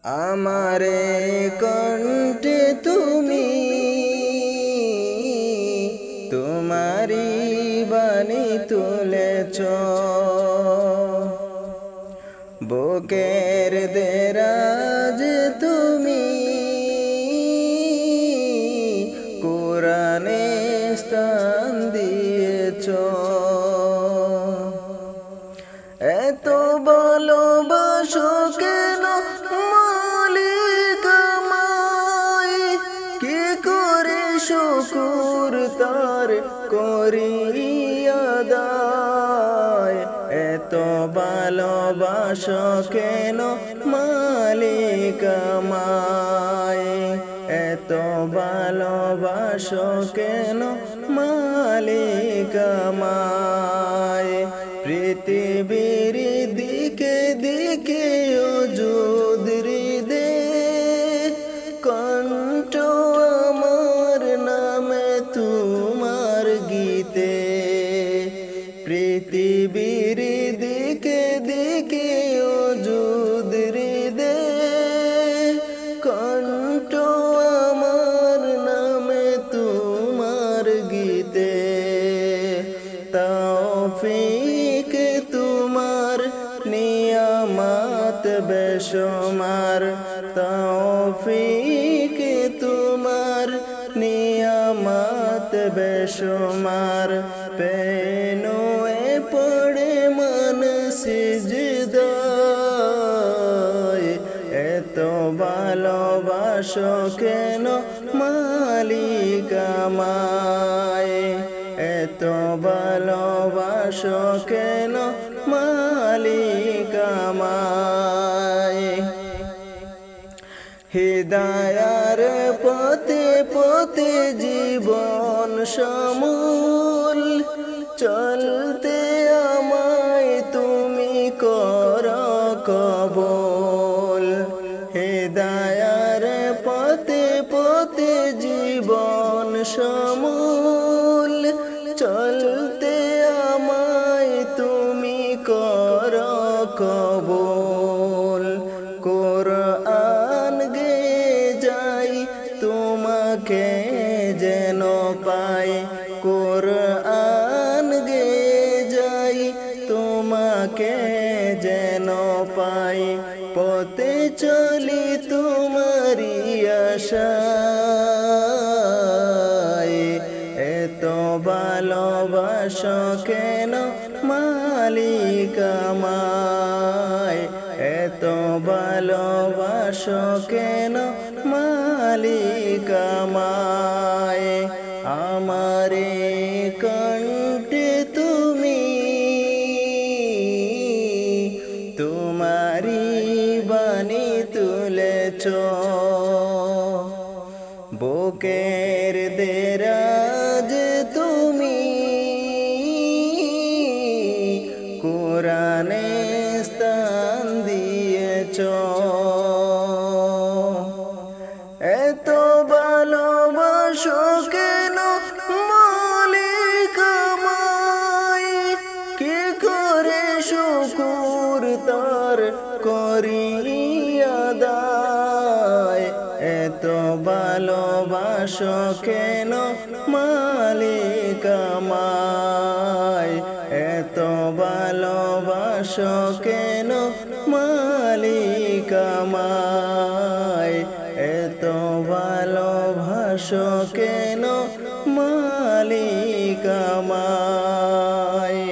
আমারে কণ্ঠে তুমি তোমারি বাণী তুলেছ, বুকের দেরাজ তুমি কোরআনে স্থান দিয়েছ। এত ভালোবাসো কেন মালিক আমায়, কি করে শুকুর তার করি আদায়। এত ভালোবাসো কেন মালিক আমায়, এত ভালোবাসো কেন মালিক আমায়। পৃথিবীর দিকে দিকে ওজুদ হৃদে কণ্ঠ আমার নামে তোমার গীতে। পৃথিবীর দিকে দিকে ওজুদ হৃদে কণ্ঠ আমার নামে তোমার গীতে। তৌফিক তোমার নিয়ামত বেশুমার, তৌফিক তোমার নিয়ামত বেশুমার। পেনুয়ে পড়ে মন সিজদায়, এত ভালোবাসো কেন মালিক আমায়, এত ভালোবাসো কেন মালিক আমায়। হিদায়ার পথে পথে জীবন সমূল চলতে আমায় তুমি করো কবুল। হিদায়ার পথে পথে জীবন সমূল চলতে আমায় তুমি করো কবুল। কোরআন গে যাই তোমাকে যেন পাই, কোরআন গে যাই তোমাকে যেন পাই। পথে চলি তোমারি আশায়, এত ভালোবাসো কেন মালিক আমায়, এত ভালোবাসো কেন মালিক আমায়। আমারে কণ্ঠে তুমি তোমারি বাণী তুলেছ, বুকের দেরাজ তুমি কোরআনে স্থান দিয়েছ। এত ভালোবাসো কেন মালিক আমায়, কি করে শুকুর তার করি আদায়। এত ভালোবাসো কেন মালিক আমায়, এত ভালোবাসো কেন মালিক আমায়, এত ভালোবাসো কেন মালিক আমায়।